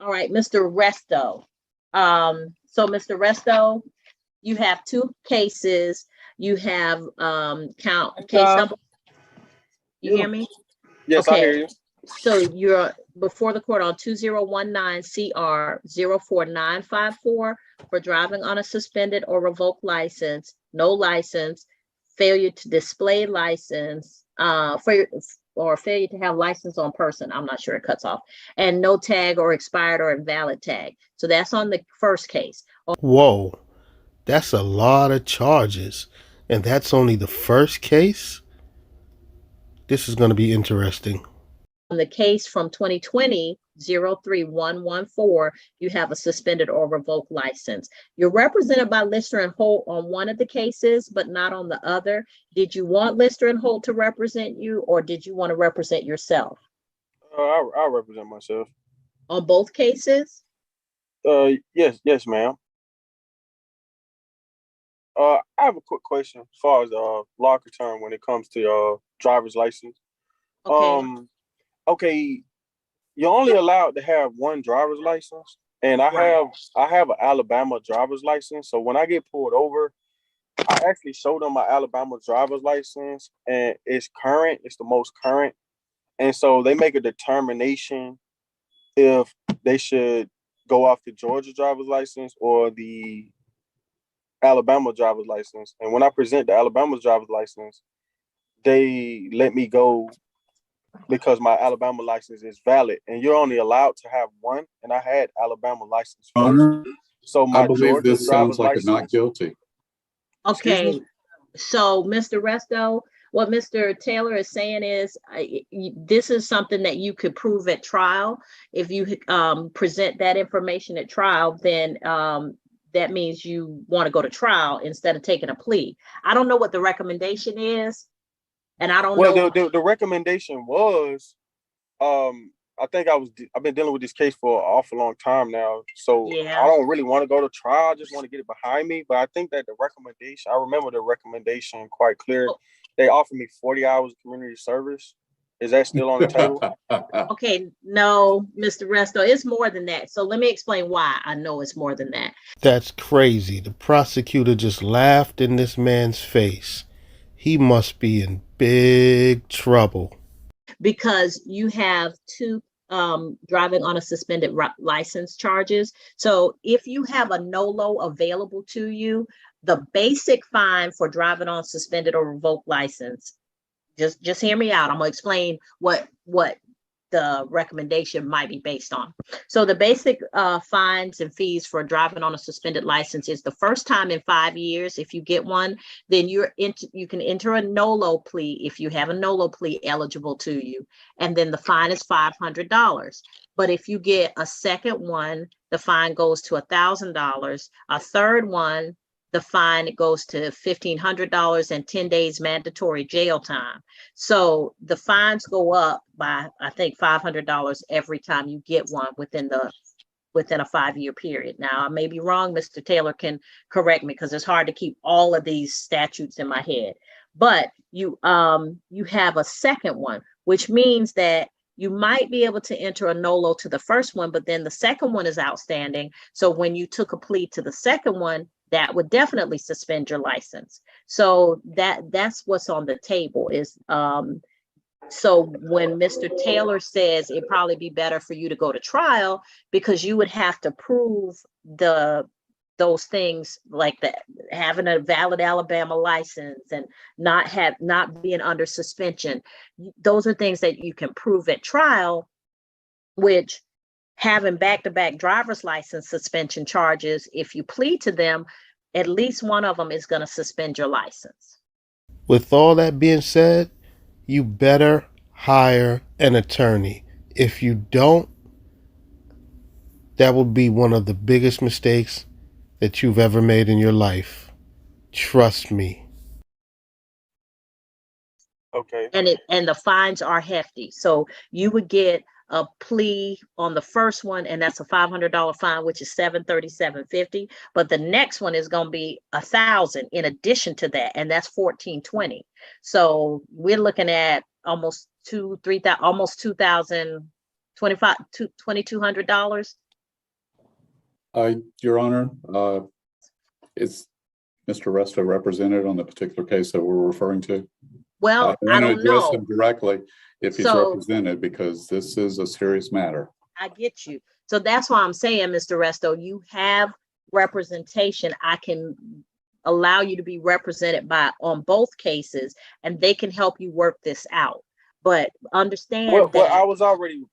All right, Mr. Resto. So Mr. Resto, you have two cases. You have case number. You hear me? Yes, okay. I hear you. So you're before the court on 2019 CR 04954 for driving on a suspended or revoked license, no license, failure to display license, or failure to have license on person. I'm not sure, it cuts off, and no tag or expired or invalid tag. So that's on the first case. Whoa, that's a lot of charges, and that's only the first case. This is going to be interesting. On the case from 2020 03114, you have a suspended or revoked license. You're represented by Lister and Holt on one of the cases, but not on the other. Did you want Lister and Holt to represent you, or did you want to represent yourself? I'll represent myself. On both cases? Yes, ma'am. I have a quick question as far as law term when it comes to driver's license. Okay. Okay, you're only allowed to have one driver's license, and I have an Alabama driver's license. So when I get pulled over, I actually show them my Alabama driver's license, and it's current. It's the most current, and so they make a determination if they should go off the Georgia driver's license or the Alabama driver's license. And when I present the Alabama driver's license, they let me go because my Alabama license is valid, and you're only allowed to have one. And I had Alabama license first, so my I believe Georgia this sounds like license, a not guilty. Okay, so Mr. Resto, what Mr. Taylor is saying is this is something that you could prove at trial. If you present that information at trial, then that means you want to go to trial instead of taking a plea. I don't know what the recommendation is. And I don't know. The recommendation was, I think I've been dealing with this case for an awful long time now. So yeah. I don't really want to go to trial. I just want to get it behind me. But I think that the recommendation, I remember the recommendation quite clear. They offered me 40 hours of community service. Is that still on the table? Okay, no, Mr. Resto, it's more than that. So let me explain why I know it's more than that. That's crazy. The prosecutor just laughed in this man's face. He must be in big trouble. Because you have two driving on a suspended license charges. So if you have a NOLO available to you, the basic fine for driving on suspended or revoked license, just hear me out. I'm gonna explain what the recommendation might be based on. So the basic fines and fees for driving on a suspended license is the first time in 5 years. If you get one, then you can enter a NOLO plea if you have a NOLO plea eligible to you, and then the fine is $500. But if you get a second one, the fine goes to $1,000. A third one, the fine goes to $1,500 and 10 days mandatory jail time. So the fines go up by, I think, $500 every time you get one within a 5-year period. Now, I may be wrong. Mr. Taylor can correct me because it's hard to keep all of these statutes in my head. But you have a second one, which means that you might be able to enter a NOLO to the first one, but then the second one is outstanding. So when you took a plea to the second one, that would definitely suspend your license. So that's what's on the table is, so when Mr. Taylor says it'd probably be better for you to go to trial because you would have to prove those things like that, having a valid Alabama license and not being under suspension. Those are things that you can prove at trial, which having back-to-back driver's license suspension charges, if you plead to them, at least one of them is going to suspend your license. With all that being said, you better hire an attorney. If you don't, that will be one of the biggest mistakes that you've ever made in your life. Trust me. Okay. And the fines are hefty. So you would get a plea on the first one, and that's a $500 fine, which is $737.50. But the next one is going to be $1,000 in addition to that, and that's $1,420. So we're looking at almost $2,200. Your Honor, is Mr. Resto represented on the particular case that we're referring to? Well, I want to don't address know. him directly if he's So- represented, because this is a serious matter. I get you. So that's why I'm saying, Mr. Resto, you have representation. I can allow you to be represented by on both cases, and they can help you work this out. But understand Well, that I was already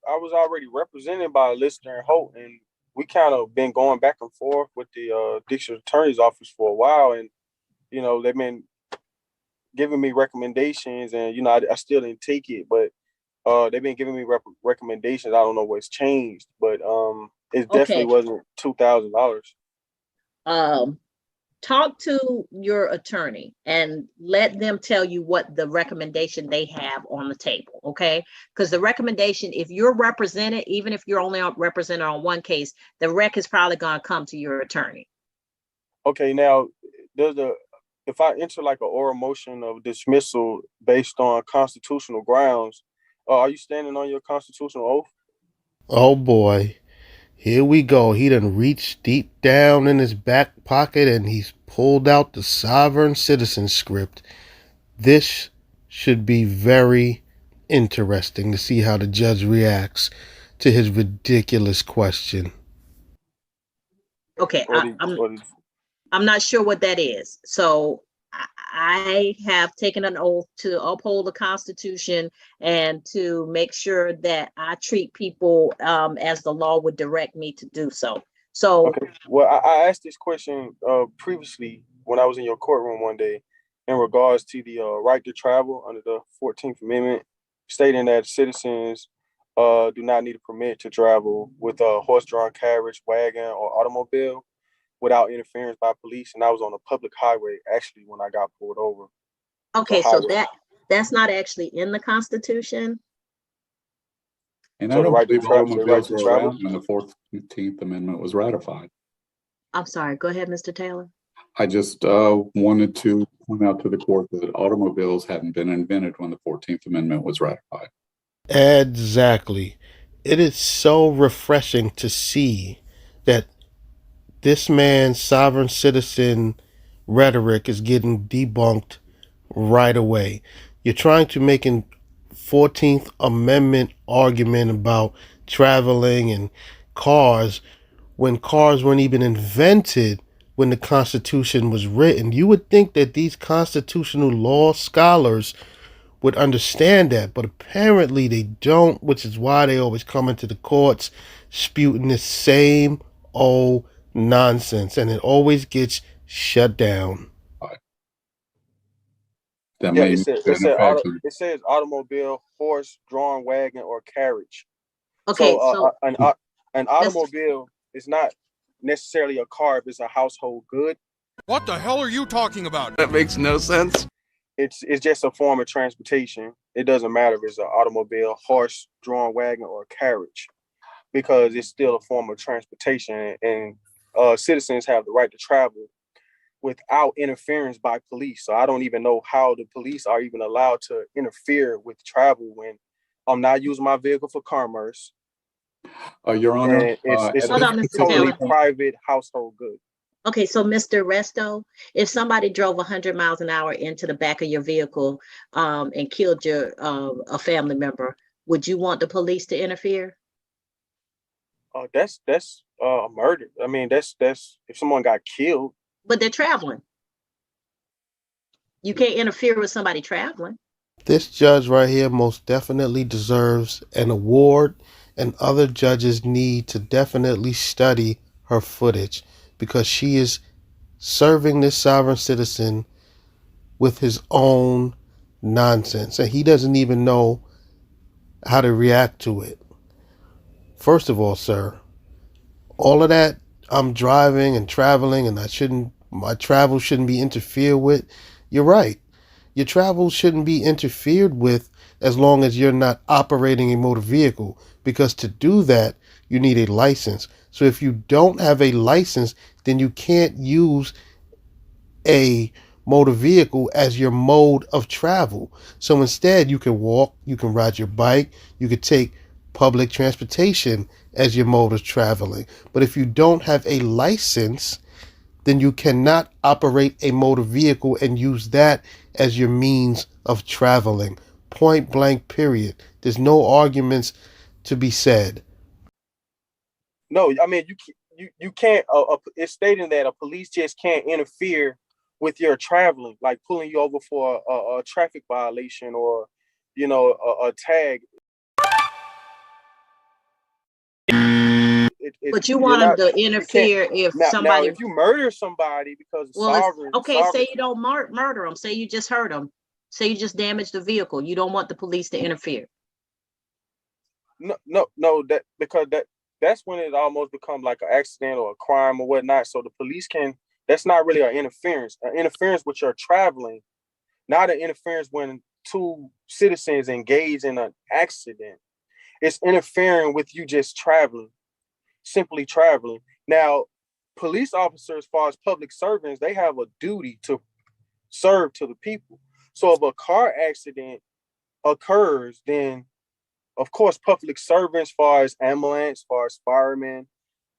represented by Lister and Holt, and we kind of been going back and forth with the district attorney's office for a while, and you know they've been giving me recommendations, and you know I still didn't take it, but they've been giving me recommendations. I don't know what's changed, but it definitely wasn't $2,000. talk to your attorney and let them tell you what the recommendation they have on the table, okay? Because the recommendation, if you're represented, even if you're only represented on one case, the rec is probably going to come to your attorney. Okay, now if I enter like an oral motion of dismissal based on constitutional grounds, are you standing on your constitutional oath? Oh boy. Here we go. He done reached deep down in his back pocket and he's pulled out the sovereign citizen script. This should be very interesting to see how the judge reacts to his ridiculous question. Okay, I'm not sure what that is. So I have taken an oath to uphold the Constitution and to make sure that I treat people as the law would direct me to do so. So, okay. Well, I asked this question previously when I was in your courtroom one day in regards to the right to travel under the 14th Amendment, stating that citizens do not need a permit to travel with a horse-drawn carriage, wagon, or automobile without interference by police. And I was on a public highway actually when I got pulled over. Okay, so that's not actually in the Constitution. And so I don't believe automobiles were around when the 14th Amendment was ratified. I'm sorry, go ahead, Mr. Taylor. I just wanted to point out to the court that automobiles hadn't been invented when the 14th Amendment was ratified. Exactly. It is so refreshing to see that this man's sovereign citizen rhetoric is getting debunked right away. You're trying to make an 14th Amendment argument about traveling and cars when cars weren't even invented when the Constitution was written. You would think that these constitutional law scholars would understand that, but apparently they don't, which is why they always come into the courts spewing the same old nonsense, and it always gets shut down. It says automobile, horse, drawn wagon, or carriage. Okay, so an automobile is not necessarily a car if it's a household good. What the hell are you talking about? That makes no sense. It's just a form of transportation. It doesn't matter if it's an automobile, horse, drawn wagon, or carriage, because it's still a form of transportation, and citizens have the right to travel without interference by police. So I don't even know how the police are even allowed to interfere with travel when I'm not using my vehicle for commerce. Your Honor, it's a totally private household good. Okay, so Mr. Resto, if somebody drove 100 miles an hour into the back of your vehicle and killed a family member, would you want the police to interfere? That's a murder. I mean, that's if someone got killed. But they're traveling. You can't interfere with somebody traveling. This judge right here most definitely deserves an award, and other judges need to definitely study her footage, because she is serving this sovereign citizen with his own nonsense, and he doesn't even know how to react to it. First of all, sir, all of that, I'm driving and traveling and my travel shouldn't be interfered with. You're right. Your travel shouldn't be interfered with as long as you're not operating a motor vehicle, because to do that, you need a license. So if you don't have a license, then you can't use a motor vehicle as your mode of travel. So instead, you can walk, you can ride your bike, you could take public transportation as your mode of traveling. But if you don't have a license, then you cannot operate a motor vehicle and use that as your means of traveling. Point blank, period. There's no arguments to be said. No, I mean you can't. It's stating that a police just can't interfere with your traveling, like pulling you over for a traffic violation or, a tag. But you You're want them not. to You can't. interfere if Now, somebody. if you murder somebody because of Well, it's okay. sovereign. Say you don't murder them. Say you just hurt them. Say you just damaged the vehicle. You don't want the police to interfere. No, that's when it almost becomes like an accident or a crime or whatnot. So the police can. That's not really an interference. An interference with your traveling, not an interference when two citizens engage in an accident. It's interfering with you just traveling, simply traveling. Now, police officers, as far as public servants, they have a duty to serve to the people. So if a car accident occurs, then of course public servants, as far as ambulance, as far as firemen,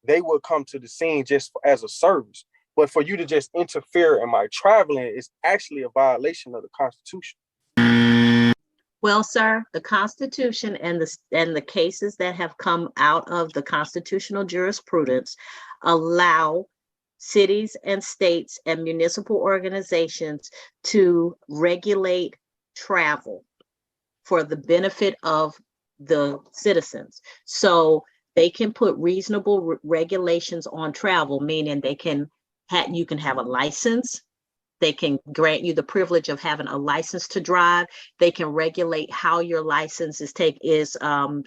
they will come to the scene just as a service. But for you to just interfere in my traveling is actually a violation of the Constitution. Well, sir, the Constitution and the cases that have come out of the constitutional jurisprudence allow cities and states and municipal organizations to regulate travel for the benefit of the citizens. So they can put reasonable regulations on travel, meaning you can have a license. They can grant you the privilege of having a license to drive. They can regulate how your license is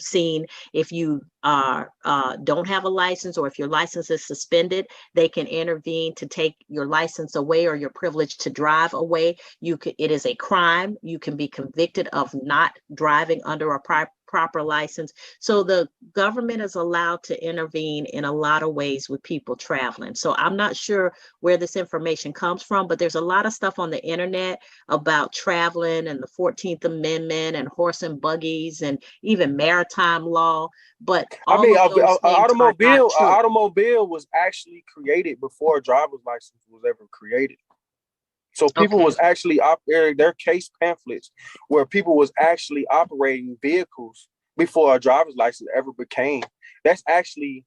seen. If you don't have a license, or if your license is suspended, they can intervene to take your license away or your privilege to drive away. It is a crime. You can be convicted of not driving under a proper license. So the government is allowed to intervene in a lot of ways with people traveling. So I'm not sure where this information comes from, but there's a lot of stuff on the internet about traveling and the 14th Amendment and horse and buggies and even maritime law. But I mean, an automobile was actually created before a driver's license was ever created. So people was actually operating their case pamphlets where people was actually operating vehicles before a driver's license ever became. That's actually,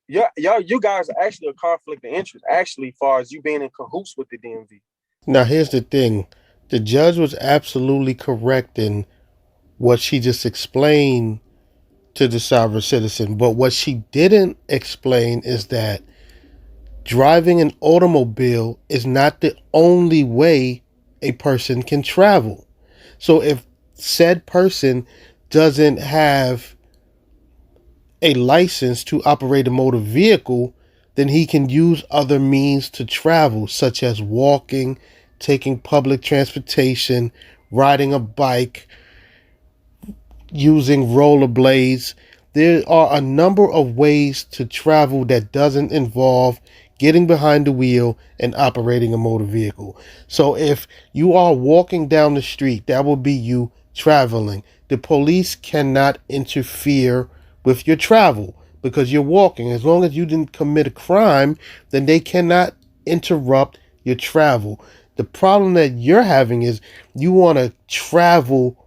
you guys are actually a conflict of interest, actually, as far as you being in cahoots with the DMV. Now, here's the thing. The judge was absolutely correct in what she just explained to the sovereign citizen. But what she didn't explain is that driving an automobile is not the only way a person can travel. So if said person doesn't have a license to operate a motor vehicle, then he can use other means to travel, such as walking, taking public transportation, riding a bike, using rollerblades. There are a number of ways to travel that doesn't involve getting behind the wheel and operating a motor vehicle. So if you are walking down the street, that will be you traveling. The police cannot interfere with your travel because you're walking. As long as you didn't commit a crime, then they cannot interrupt your travel. The problem that you're having is you want to travel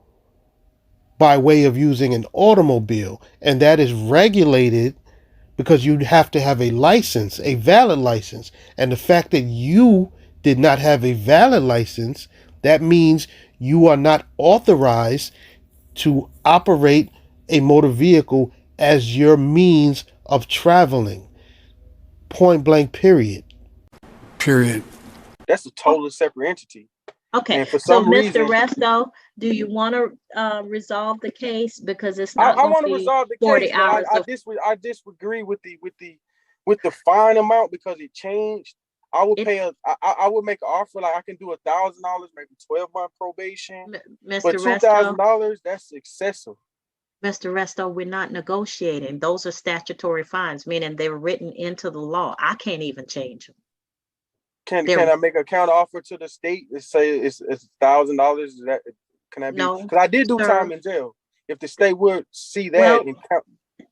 by way of using an automobile, and that is regulated because you have to have a license, a valid license. And the fact that you did not have a valid license, that means you are not authorized to operate a motor vehicle as your means of traveling. Point blank, period. Period. That's a totally separate entity. Okay, and for so some reason, Mr. Resto, do you want to resolve the case, because it's I not going want to to be resolve the 40 case, but hours I disagree with the fine amount because it changed. I would I would make an offer like I can do $1,000, maybe 12-month probation. Mr. But Resto, $2,000, that's excessive. Mr. Resto, we're not negotiating. Those are statutory fines, meaning they're written into the law. I can't even change them. Can I make a counter offer to the state and say it's $1,000? Is that, can I be? No, Because I did do sir. time in jail. if the state would see that Well, and count.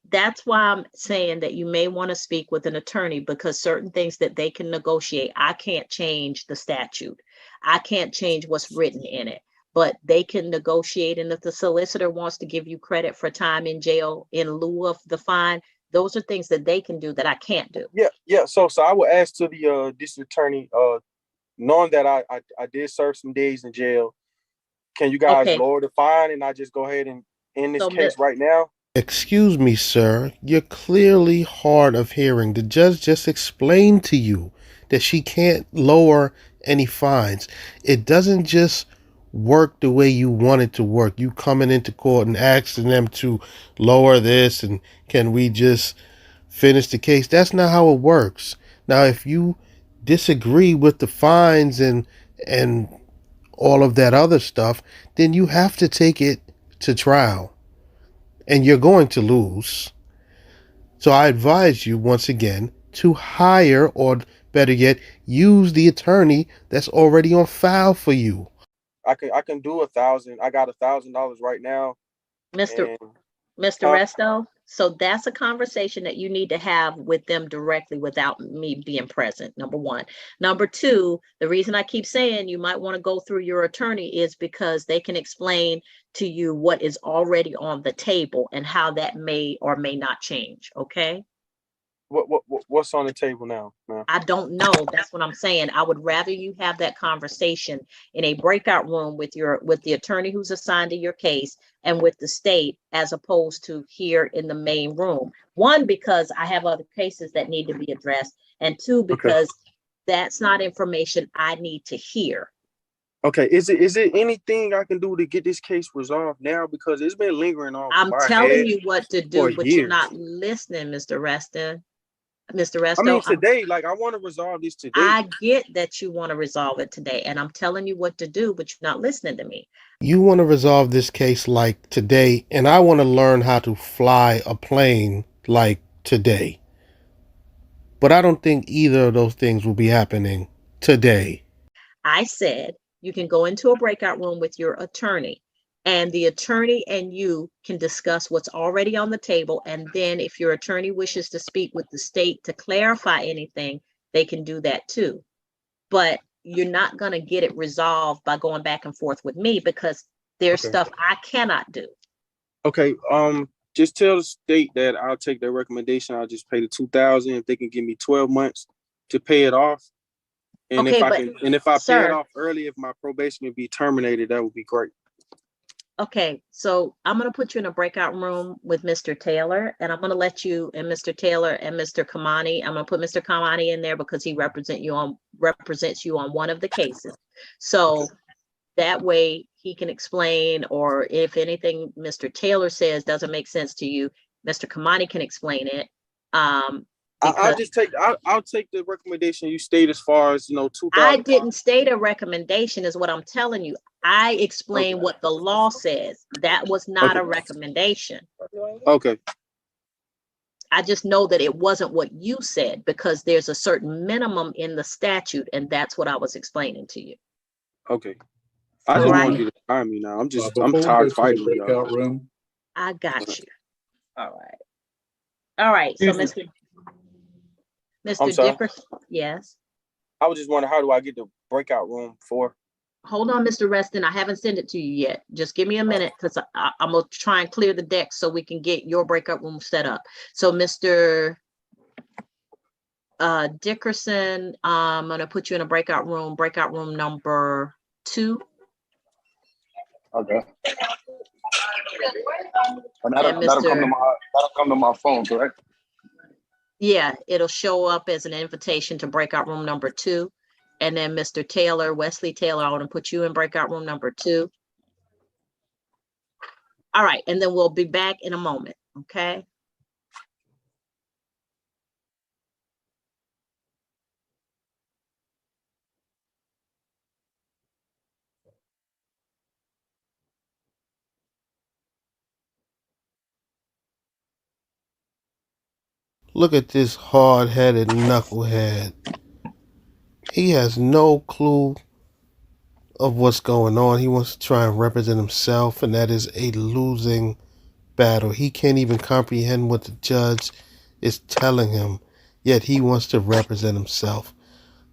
that's why I'm saying that you may want to speak with an attorney, because certain things that they can negotiate, I can't change the statute. I can't change what's written in it, but they can negotiate. And if the solicitor wants to give you credit for time in jail in lieu of the fine, those are things that they can do that I can't do. Yeah. So I would ask to the district attorney, knowing that I did serve some days in jail, can you guys Okay. lower the fine and I just go ahead and end this So, case right now? Excuse me, sir. You're clearly hard of hearing. The judge just explained to you that she can't lower any fines. It doesn't just work the way you want it to work. You coming into court and asking them to lower this and can we just finish the case? That's not how it works. Now, if you disagree with the fines and all of that other stuff, then you have to take it to trial. And you're going to lose. So I advise you once again to hire, or better yet, use the attorney that's already on file for you. I can do 1,000. I got $1,000 right now. Mr. And Mr. Resto, so that's a conversation that you need to have with them directly without me being present, number one. Number two, the reason I keep saying you might want to go through your attorney is because they can explain to you what is already on the table and how that may or may not change, okay? what's on the table now, man? I don't know. That's what I'm saying. I would rather you have that conversation in a breakout room with the attorney who's assigned to your case and with the state, as opposed to here in the main room. One, because I have other cases that need to be addressed, and two, because that's not information I need to hear. Okay, is it anything I can do to get this case resolved now? Because it's been lingering on I'm my telling head you what to for do, but you're years. not listening, Mr. Reston. Mr. I mean, Resto, today, like I want to resolve this today. I get that you want to resolve it today, and I'm telling you what to do, but you're not listening to me. You want to resolve this case like today, and I want to learn how to fly a plane like today. But I don't think either of those things will be happening today. I said you can go into a breakout room with your attorney, and the attorney and you can discuss what's already on the table. And then if your attorney wishes to speak with the state to clarify anything, they can do that too. But you're not going to get it resolved by going back and forth with me, because there's stuff I cannot do. Okay, just tell the state that I'll take their recommendation. I'll just pay the $2,000 if they can give me 12 months to pay it off. And Okay, if I but, can, and if I pay sir, it off early, if my probation can be terminated, that would be great. okay, so I'm going to put you in a breakout room with Mr. Taylor, and I'm going to let you and Mr. Taylor and Mr. Kamani. I'm going to put Mr. Kamani in there because he represents you on one of the cases. So that way he can explain, or if anything Mr. Taylor says doesn't make sense to you, Mr. Kamani can explain it. I'll take the recommendation you state as far as, $2,000. I didn't state a recommendation is what I'm telling you. I explained what the law says. That was not a recommendation. Okay. I just know that it wasn't what you said, because there's a certain minimum in the statute, and that's what I was explaining to you. Okay. I just want you to find me now. I'm tired of fighting. Breakout room. I got you. All right. So Mr. Dickerson, yes. I was just wondering, how do I get the breakout room for? Hold on, Mr. Reston. I haven't sent it to you yet. Just give me a minute, because I'm going to try and clear the deck so we can get your breakout room set up. So Mr. Dickerson, I'm going to put you in a breakout room number 2. Okay. And that'll come to my phone, correct? Yeah, it'll show up as an invitation to breakout room number 2. And then Mr. Taylor, Wesley Taylor, I want to put you in breakout room number 2. All right, and then we'll be back in a moment, okay? Look at this hard-headed knucklehead. He has no clue of what's going on. He wants to try and represent himself, and that is a losing battle. He can't even comprehend what the judge is telling him, yet he wants to represent himself.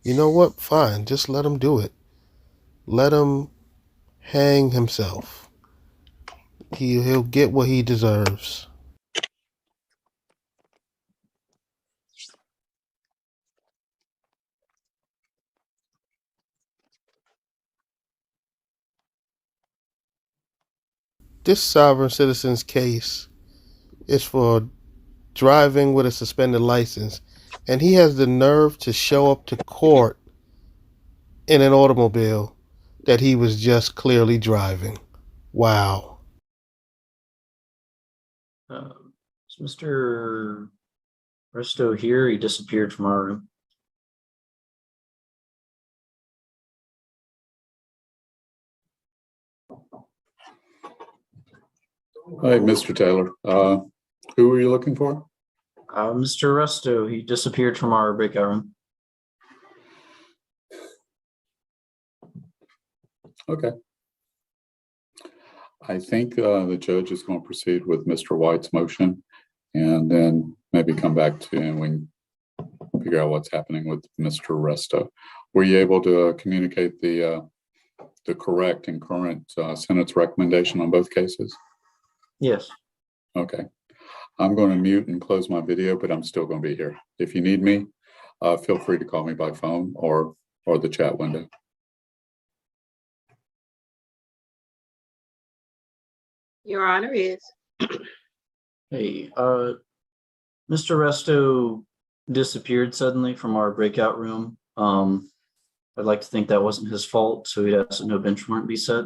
You know what? Fine, just let him do it. Let him hang himself. He'll get what he deserves. This sovereign citizen's case is for driving with a suspended license, and he has the nerve to show up to court in an automobile that he was just clearly driving. Wow. Is Mr. Resto here? He disappeared from our room. Hi, Mr. Taylor. Who are you looking for? Mr. Resto, he disappeared from our breakout room. Okay. I think the judge is going to proceed with Mr. White's motion and then maybe come back to and we can figure out what's happening with Mr. Resto. Were you able to communicate the correct and current sentence recommendation on both cases? Yes. Okay. I'm going to mute and close my video, but I'm still going to be here. If you need me, feel free to call me by phone or the chat window. Your Honor is. Hey, Mr. Resto disappeared suddenly from our breakout room. I'd like to think that wasn't his fault, so he has no bench warrant be set.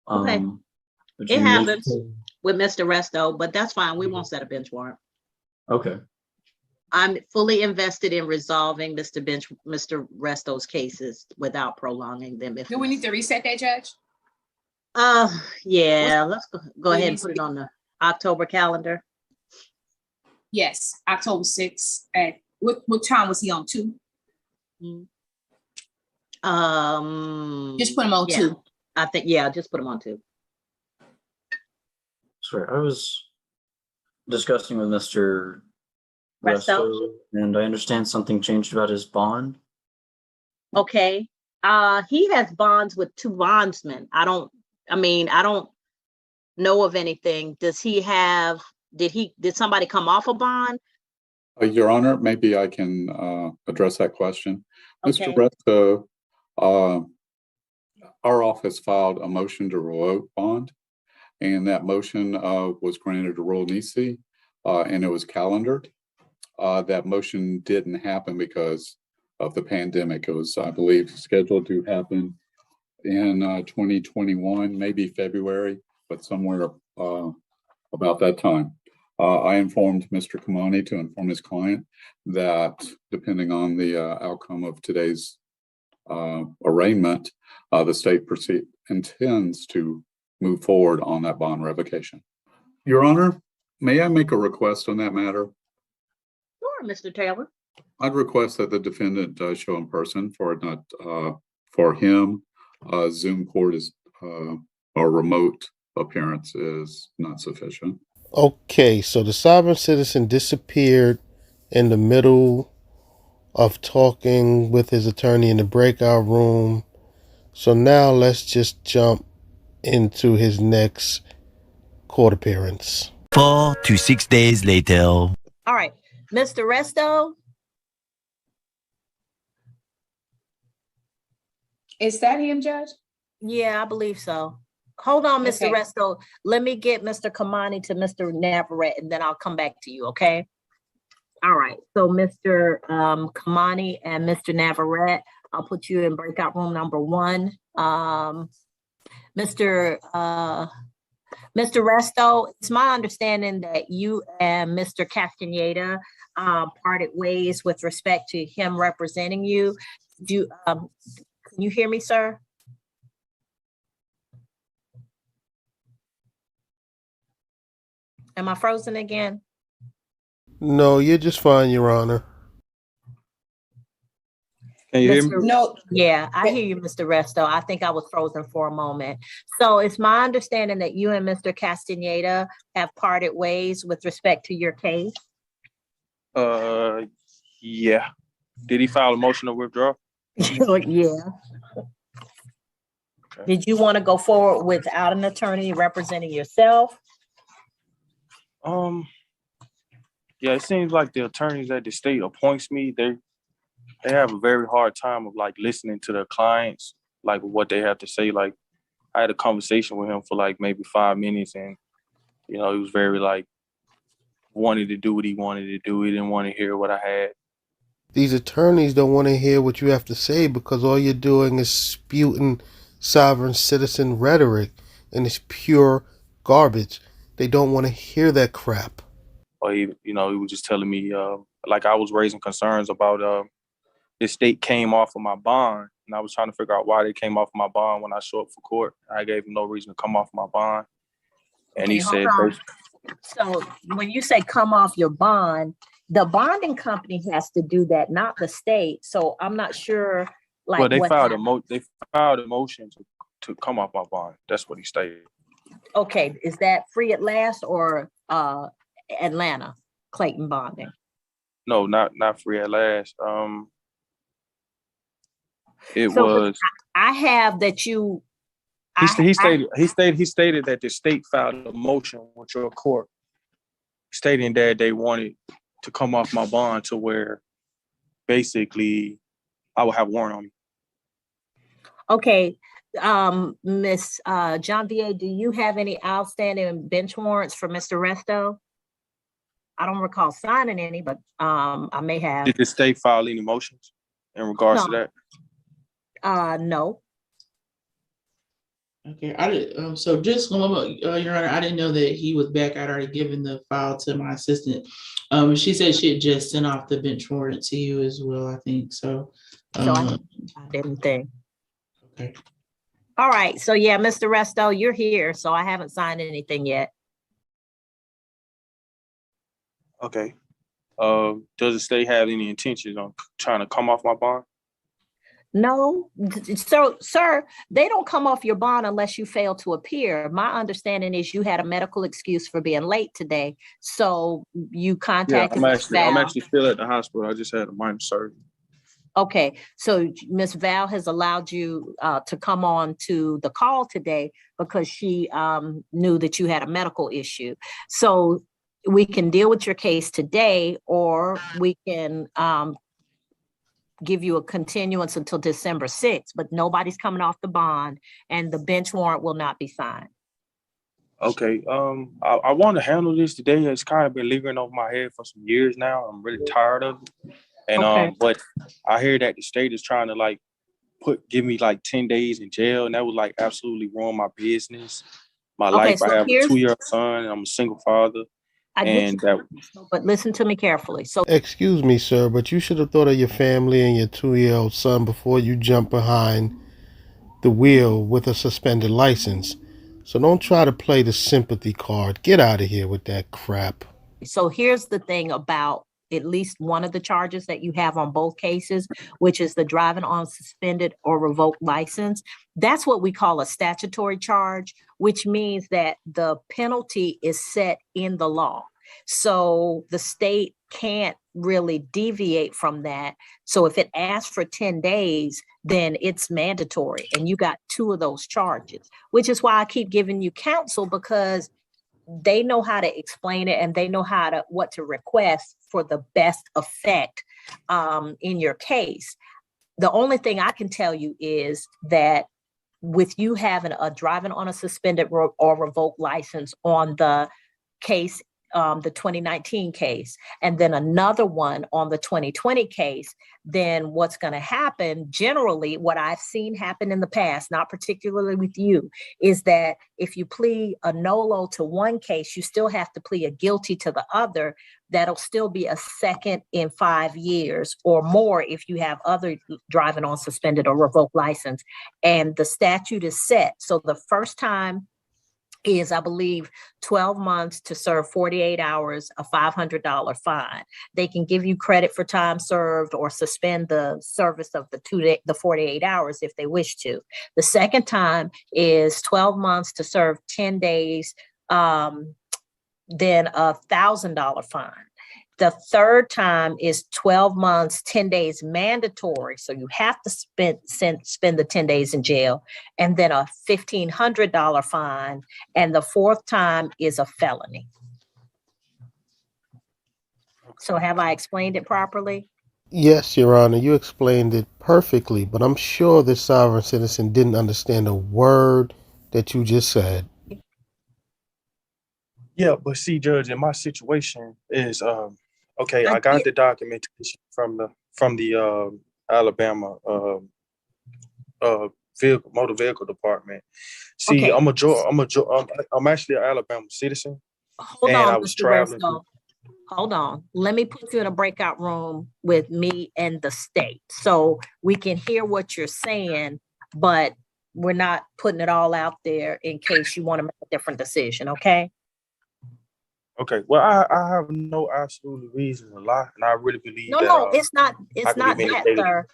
Okay. It happens with Mr. Resto, but that's fine. We won't set a bench warrant. Okay. I'm fully invested in resolving Mr. Resto's cases without prolonging them. Do we need to reset that, Judge? Yeah, let's go ahead and put it on the October calendar. Yes, October 6th. At what time was he on? 2? Just put him on 2. I think, yeah, just put him on 2. Sorry, I was discussing with Mr. Resto, and I understand something changed about his bond. Okay. He has bonds with 2 bondsmen. I don't know of anything. Did somebody come off a bond? Your Honor, maybe I can address that question. Okay. Mr. Resto, our office filed a motion to revoke bond, and that motion was granted a rule nisi, and it was calendared. That motion didn't happen because of the pandemic. It was, I believe, scheduled to happen in 2021, maybe February, but somewhere about that time. I informed Mr. Kamani to inform his client that depending on the outcome of today's arraignment, the state intends to move forward on that bond revocation. Your Honor, may I make a request on that matter? Sure, Mr. Taylor. I'd request that the defendant show in person for him. Zoom court is or remote appearance is not sufficient. Okay, so the sovereign citizen disappeared in the middle of talking with his attorney in the breakout room. So now let's just jump into his next court appearance. 4 to 6 days later. All right, Mr. Resto. Is that him, Judge? Yeah, I believe so. Hold on, Mr. Okay. Resto. Let me get Mr. Kamani to Mr. Navarrete, and then I'll come back to you, okay? All right, so Mr. Kamani and Mr. Navarrete, I'll put you in breakout room number 1. Mr. Resto, it's my understanding that you and Mr. Castaneda parted ways with respect to him representing you. Can you hear me, sir? Am I frozen again? No, you're just fine, Your Honor. Can you hear me? No, Yeah, I hear you, Mr. Resto. I think I was frozen for a moment. So it's my understanding that you and Mr. Castaneda have parted ways with respect to your case? Yeah. Did he file a motion to withdraw? Yeah. Okay. Did you want to go forward without an attorney representing yourself? Yeah, it seems like the attorneys at the state appoints me. They have a very hard time of like listening to their clients, like what they have to say. Like I had a conversation with him for like maybe 5 minutes, and he was very like wanted to do what he wanted to do. He didn't want to hear what I had. These attorneys don't want to hear what you have to say because all you're doing is spewing sovereign citizen rhetoric, and it's pure garbage. They don't want to hear that crap. Or he was just telling me like I was raising concerns about the state came off of my bond, and I was trying to figure out why they came off of my bond when I show up for court. I gave him no reason to come off my bond, and he said, so when you say come off your bond, the bonding company has to do that, not the state. So I'm not sure. Like, well, they filed a motion to come off my bond. That's what he stated. Okay, is that Free at Last or Atlanta Clayton bonding? No, not Free at Last. It So was. I have that you. He stated that the state filed a motion with your court, stating that they wanted to come off my bond to where, basically, I would have warrant on me. Okay, Miss John VA, do you have any outstanding bench warrants for Mr. Resto? I don't recall signing any, but I may have. Did the state file any motions in regards to that? No. Okay, I did. So just Your Honor, I didn't know that he was back. I'd already given the file to my assistant. She said she had just sent off the bench warrant to you as well, I think. So I didn't think. Okay. All right. So yeah, Mr. Resto, you're here. So I haven't signed anything yet. Okay. Does the state have any intentions on trying to come off my bond? No, so sir, they don't come off your bond unless you fail to appear. My understanding is you had a medical excuse for being late today, so you contacted. Yeah, I'm actually still at the hospital. I just had a minor surgery. Okay, so Miss Val has allowed you to come on to the call today because she knew that you had a medical issue. So we can deal with your case today, or we can give you a continuance until December 6th, but nobody's coming off the bond and the bench warrant will not be signed. Okay. I want to handle this today. It's kind of been lingering over my head for some years now. I'm really tired of it. And but I hear that the state is trying to like give me like 10 days in jail, and that would like absolutely ruin my business, my life. So I have a 2-year-old son, and I'm a single father. But listen to me carefully. So, excuse me, sir, but you should have thought of your family and your 2-year-old son before you jump behind the wheel with a suspended license. So don't try to play the sympathy card. Get out of here with that crap. So here's the thing about at least one of the charges that you have on both cases, which is the driving on suspended or revoked license. That's what we call a statutory charge, which means that the penalty is set in the law. So the state can't really deviate from that. So if it asks for 10 days, then it's mandatory. And you got 2 of those charges, which is why I keep giving you counsel, because they know how to explain it and they know what to request for the best effect in your case. The only thing I can tell you is that with you having a driving on a suspended or revoked license on the case, the 2019 case, and then another one on the 2020 case, then what's going to happen, generally, what I've seen happen in the past, not particularly with you, is that if you plead a nolo to one case, you still have to plead a guilty to the other. That'll still be a second in 5 years or more if you have other driving on suspended or revoked license. And the statute is set. So the first time is, I believe, 12 months to serve 48 hours, a $500 fine. They can give you credit for time served or suspend the service of the 48 hours if they wish to. The second time is 12 months to serve 10 days, then a $1,000 fine. The third time is 12 months, 10 days mandatory. So you have to spend the 10 days in jail, and then a $1,500 fine. And the fourth time is a felony. So have I explained it properly? Yes, Your Honor, you explained it perfectly, but I'm sure the sovereign citizen didn't understand a word that you just said. Yeah, but see, Judge, in my situation is okay. I got the documentation from the Alabama motor vehicle department. See, Okay. I'm actually an Alabama citizen. Hold and on, I was Mr. traveling. Resto. Hold on. Let me put you in a breakout room with me and the state so we can hear what you're saying, but we're not putting it all out there in case you want to make a different decision, okay? Okay. Well, I have no absolute reason to lie, and I really believe No, it's not that, daily. sir.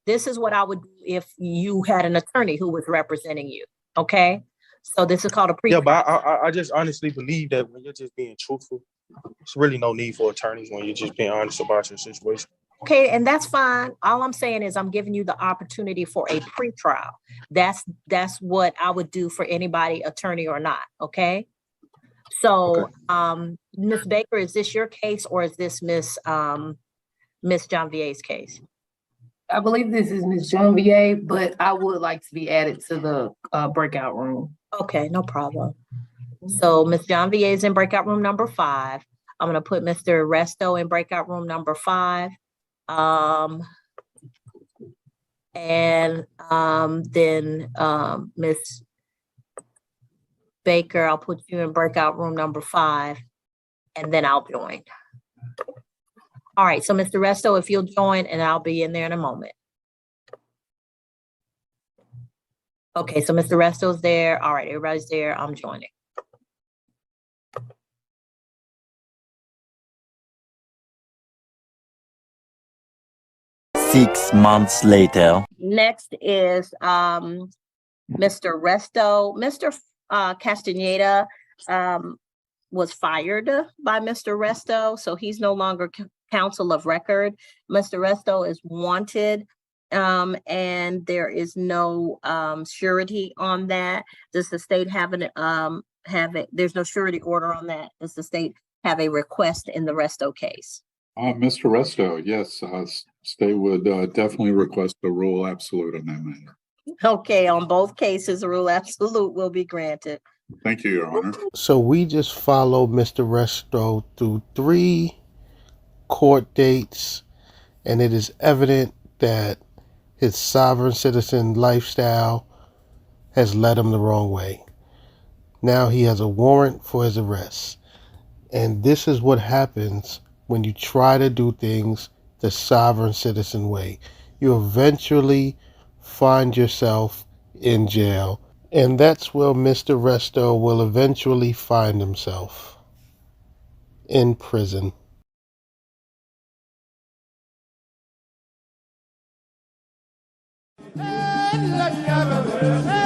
This is what I would do if you had an attorney who was representing you, okay? So this is called a pre. Yeah, but I just honestly believe that when you're just being truthful, there's really no need for attorneys when you're just being honest about your situation. Okay, and that's fine. All I'm saying is I'm giving you the opportunity for a pretrial. That's what I would do for anybody, attorney or not, okay? So, Okay. Ms. Baker, is this your case or is this Ms. Janvier's case? I believe this is Ms. Janvier, but I would like to be added to the breakout room. Okay, no problem. So Ms. Janvier is in breakout room number 5. I'm going to put Mr. Resto in breakout room number 5. Then Ms. Baker, I'll put you in breakout room number 5, and then I'll join. All right, so Mr. Resto, if you'll join, and I'll be in there in a moment. Okay, so Mr. Resto's there. All right, everybody's there. I'm joining. Six months later. Next is Mr. Resto. Mr. Castaneda was fired by Mr. Resto, so he's no longer counsel of record. Mr. Resto is wanted, and there is no surety on that. Does the state have there's no surety order on that? Does the state have a request in the Resto case? Mr. Resto, yes, state would definitely request a rule absolute on that matter. Okay, on both cases, a rule absolute will be granted. Thank you, Your Honor. So we just followed Mr. Resto through 3 court dates, and it is evident that his sovereign citizen lifestyle has led him the wrong way. Now he has a warrant for his arrest. And this is what happens when you try to do things the sovereign citizen way. You eventually find yourself in jail. And that's where Mr. Resto will eventually find himself, in prison. Hey,